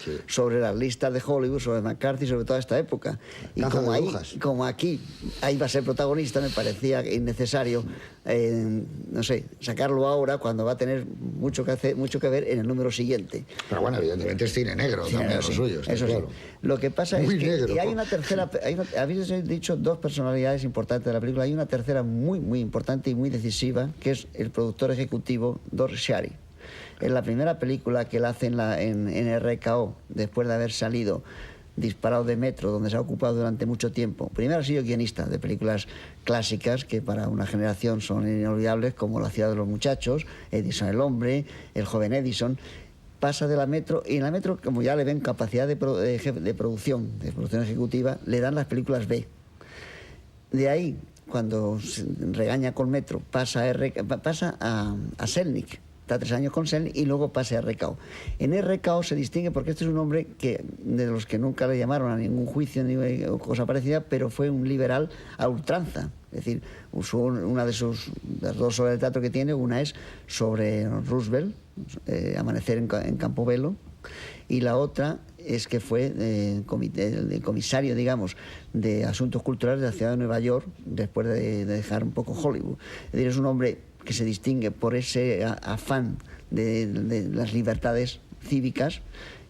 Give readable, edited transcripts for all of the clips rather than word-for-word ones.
Sí. Sobre las listas de Hollywood, sobre McCarthy, sobre toda esta época. Y Caja como, de ahí, hojas. como aquí va a ser protagonista, me parecía innecesario, no sé, sacarlo ahora cuando va a tener mucho que hacer, mucho que ver en el número siguiente. Pero bueno, evidentemente es cine negro Sí, también, sí, lo suyo, está eso claro. sí. Lo que pasa Muy es que negro. y hay una tercera, habéis dicho dos personalidades importantes de la película, hay una tercera muy, muy importante y muy decisiva, que es el productor ejecutivo Dor Shari. Es la primera película que él hace en RKO, después de haber salido Disparado de Metro, donde se ha ocupado durante mucho tiempo. Primero ha sido guionista de películas clásicas que para una generación son inolvidables, como La ciudad de los muchachos, Edison el hombre, El joven Edison. Pasa de la Metro, y en la Metro, como ya le ven capacidad de producción ejecutiva, le dan las películas B. De ahí, cuando se regaña con Metro, pasa a Selnick. Está 3 años con Selnick y luego pasa a RKO. En RKO se distingue porque este es un hombre que, de los que nunca le llamaron a ningún juicio ni cosa parecida, pero fue un liberal a ultranza. Es decir, una de las 2 obras de teatro que tiene, una es sobre Roosevelt, Amanecer en Campobello, y la otra es que fue el comisario, digamos, de Asuntos Culturales de la ciudad de Nueva York, después de dejar un poco Hollywood. Es decir, es un hombre que se distingue por ese afán de las libertades cívicas,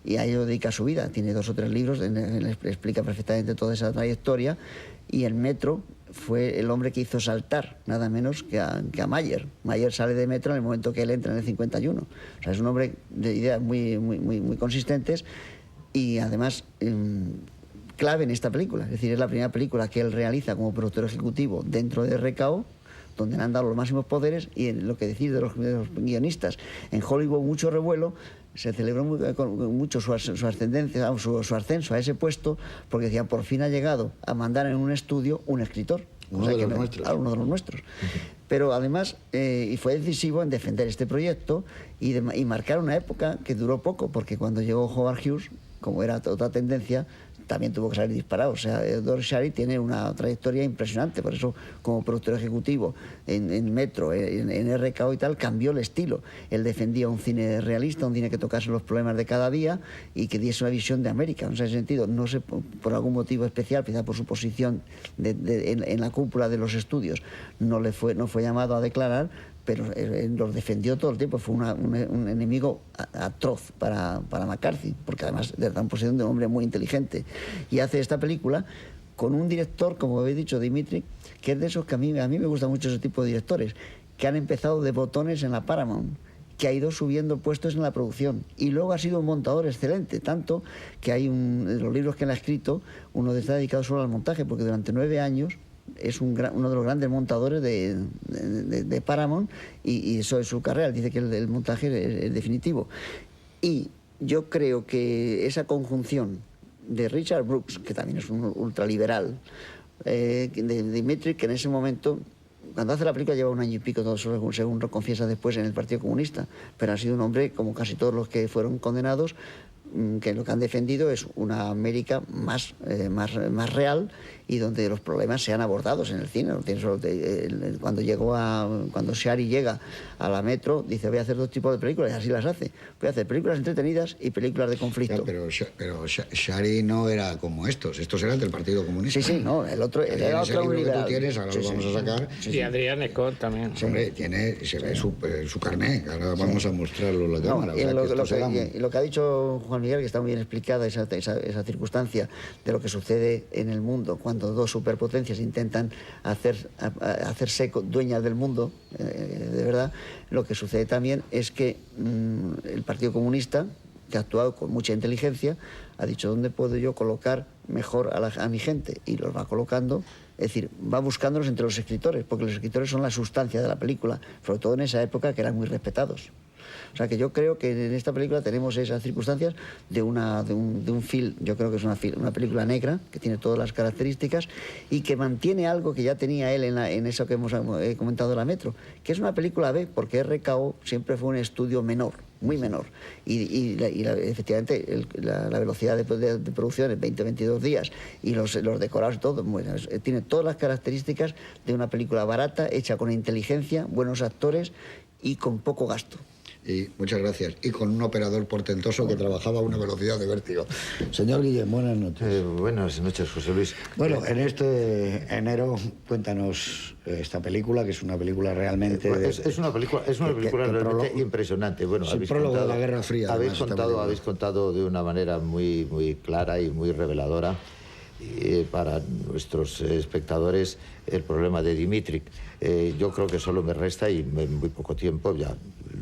y a ello dedica su vida. Tiene 2 o 3 libros en los que explica perfectamente toda esa trayectoria, y el Metro fue el hombre que hizo saltar nada menos que a Mayer. Mayer sale de Metro en el momento que él entra en el 51. O sea, es un hombre de ideas muy consistentes, y además clave en esta película. Es decir, es la primera película que él realiza como productor ejecutivo dentro de RKO, donde le han dado los máximos poderes, y en lo que decir de los guionistas. En Hollywood mucho revuelo, se celebró mucho su ascendencia, su ascenso a ese puesto, porque decían, por fin ha llegado a mandar en un estudio un escritor. Uno de los nuestros. Claro, uno de los nuestros. Pero además, y fue decisivo en defender este proyecto y marcar una época que duró poco, porque cuando llegó Howard Hughes, como era otra tendencia, también tuvo que salir disparado. O sea, Dor Shari tiene una trayectoria impresionante, por eso como productor ejecutivo en Metro, en RKO y tal, cambió el estilo. Él defendía un cine realista, un cine que tocase los problemas de cada día y que diese una visión de América. En ese sentido, no sé, por algún motivo especial, quizá por su posición en la cúpula de los estudios, no fue llamado a declarar, pero los defendió todo el tiempo. Fue un enemigo atroz para McCarthy, porque además de la posición de un hombre muy inteligente. Y hace esta película con un director, como habéis dicho, Dimitri, que es de esos que a mí me gusta mucho ese tipo de directores, que han empezado de botones en la Paramount, que ha ido subiendo puestos en la producción, y luego ha sido un montador excelente, tanto que hay de los libros que él ha escrito, uno está dedicado solo al montaje, porque durante 9 años es uno de los grandes montadores de Paramount, y eso es su carrera. Dice que el montaje es definitivo. Y yo creo que esa conjunción de Richard Brooks, que también es un ultraliberal, de Dimitri, que en ese momento, cuando hace la película, lleva 1 año y pico, todo según lo confiesa después, en el Partido Comunista, pero ha sido un hombre, como casi todos los que fueron condenados, que lo que han defendido es una América más real, y donde los problemas sean abordados en el cine. Cuando Shari llega a la Metro, dice, voy a hacer 2 tipos de películas, y así las hace. Voy a hacer películas entretenidas y películas de conflicto. Ya, pero Shari no era como estos eran del Partido Comunista. Sí, no, el otro era otro libro que tú tienes, ahora lo vamos a sacar. Y Adrián Scott también. Hombre, se ve su carnet, ahora vamos a mostrarlo en la cámara. Y lo que ha dicho Juan Miguel, que está muy bien explicada esa circunstancia de lo que sucede en el mundo cuando 2 superpotencias intentan hacerse dueñas del mundo, de verdad. Lo que sucede también es que el Partido Comunista, que ha actuado con mucha inteligencia, ha dicho, ¿dónde puedo yo colocar mejor a mi gente? Y los va colocando, es decir, va buscándolos entre los escritores, porque los escritores son la sustancia de la película, sobre todo en esa época, que eran muy respetados. O sea, que yo creo que en esta película tenemos esas circunstancias de un film. Yo creo que es una película negra, que tiene todas las características y que mantiene algo que ya tenía él en eso que hemos comentado de la Metro, que es una película B, porque RKO siempre fue un estudio menor, muy menor, y efectivamente la velocidad de producción es 20-22 días, y los decorados y todo, bueno, tiene todas las características de una película barata, hecha con inteligencia, buenos actores y con poco gasto. Y muchas gracias. Y con un operador portentoso que trabajaba a una velocidad de vértigo. Señor Guillem, buenas noches. Buenas noches, José Luis. Bueno, en este enero, cuéntanos esta película, que es una película realmente... Es una película realmente impresionante. Bueno, es el prólogo de la Guerra Fría. Habéis contado de una manera muy clara y muy reveladora para nuestros espectadores el problema de Dimitri. Yo creo que solo me resta, y en muy poco tiempo, ya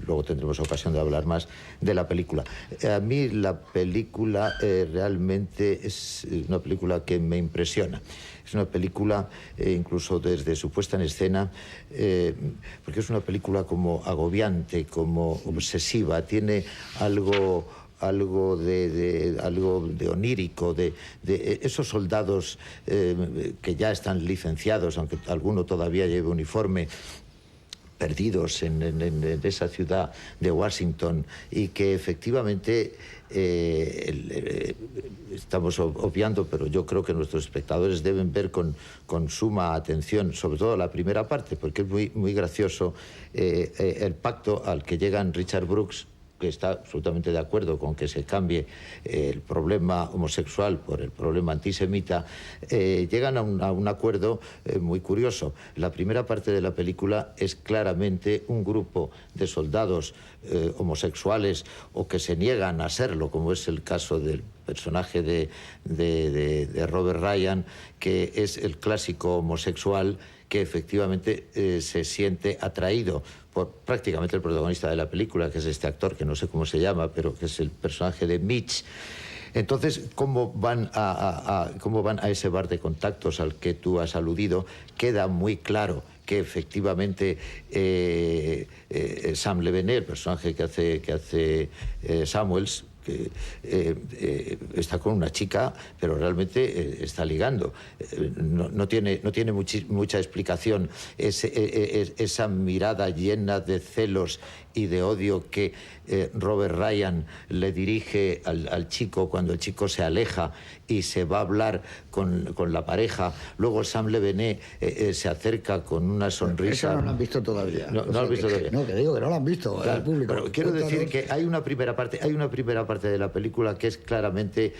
luego tendremos ocasión de hablar más de la película. A mí la película realmente es una película que me impresiona. Es una película, incluso desde su puesta en escena, porque es una película como agobiante, como obsesiva, tiene algo de onírico, de esos soldados que ya están licenciados, aunque alguno todavía lleve uniforme, perdidos en esa ciudad de Washington, y que efectivamente estamos obviando, pero yo creo que nuestros espectadores deben ver con suma atención, sobre todo la primera parte, porque es muy gracioso el pacto al que llegan Richard Brooks, que está absolutamente de acuerdo con que se cambie el problema homosexual por el problema antisemita. Llegan a un acuerdo muy curioso. La primera parte de la película es claramente un grupo de soldados homosexuales o que se niegan a serlo, como es el caso del personaje de Robert Ryan, que es el clásico homosexual que efectivamente se siente atraído por prácticamente el protagonista de la película, que es este actor, que no sé cómo se llama, pero que es el personaje de Mitch. Entonces, ¿cómo van a ese bar de contactos al que tú has aludido? Queda muy claro que efectivamente Sam Levené, el personaje que hace Samuels, que está con una chica, pero realmente está ligando. No tiene mucha explicación esa mirada llena de celos y de odio que Robert Ryan le dirige al chico cuando el chico se aleja y se va a hablar con la pareja. Luego Sam Levené se acerca con una sonrisa. Eso no lo han visto todavía. No lo han visto todavía. No, que digo que no lo han visto, claro, el público. Pero quiero decir que hay una primera parte de la película que es claramente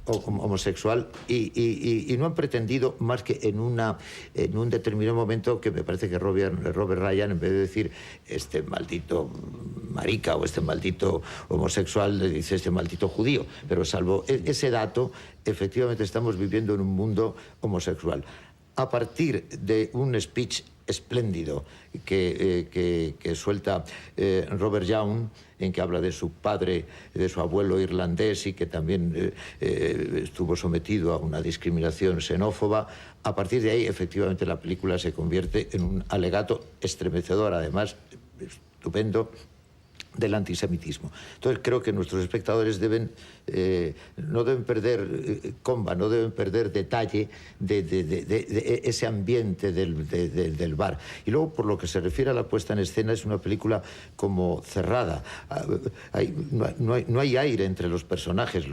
homosexual y no han pretendido más que en un determinado momento, que me parece que Robert Ryan, en vez de decir este maldito marica o este maldito homosexual, le dice este maldito judío. Pero salvo ese dato, efectivamente estamos viviendo en un mundo homosexual. A partir de un speech espléndido que suelta Robert Young, en que habla de su padre, de su abuelo irlandés, y que también estuvo sometido a una discriminación xenófoba. A partir de ahí, efectivamente, la película se convierte en un alegato estremecedor, además estupendo, del antisemitismo. Entonces creo que nuestros espectadores no deben perder comba, no deben perder detalle de ese ambiente del bar. Y luego, por lo que se refiere a la puesta en escena, es una película como cerrada. No hay aire entre los personajes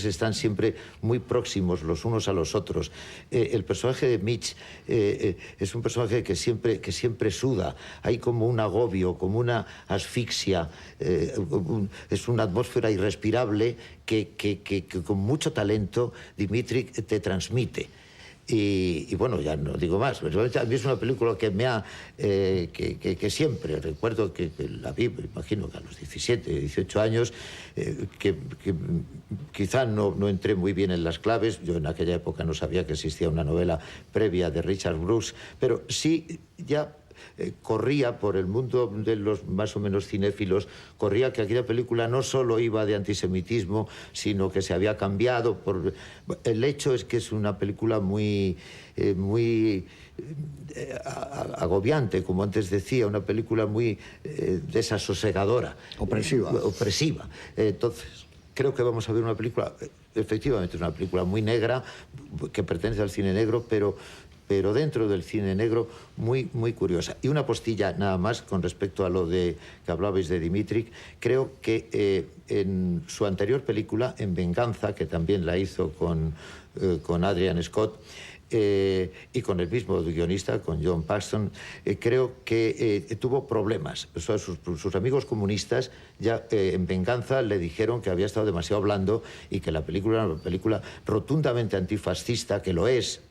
están siempre muy próximos los unos a los otros. El personaje de Mitch es un personaje que siempre suda. Hay como un agobio, como una asfixia. Es una atmósfera irrespirable que con mucho talento Dimitri te transmite. Y bueno, ya no digo más. A mí es una película que me ha que siempre recuerdo que la vi, me imagino que a los 17, 18 años, que quizá no entré muy bien en las claves. Yo en aquella época no sabía que existía una novela previa de Richard Brooks, pero sí ya corría por el mundo de los más o menos cinéfilos, corría que aquella película no solo iba de antisemitismo, sino que se había cambiado. El hecho es que es una película muy agobiante, como antes decía, una película muy desasosegadora. Opresiva. Entonces, creo que vamos a ver una película, efectivamente es una película muy negra, que pertenece al cine negro, pero dentro del cine negro muy curiosa. Y una postilla nada más con respecto a lo que hablabais de Dimitri. Creo que en su anterior película, En Venganza, que también la hizo con Adrian Scott, y con el mismo guionista, con John Paxton, creo que tuvo problemas. O sea, sus amigos comunistas ya en venganza le dijeron que había estado demasiado blando y que la película era una película rotundamente antifascista, que lo es,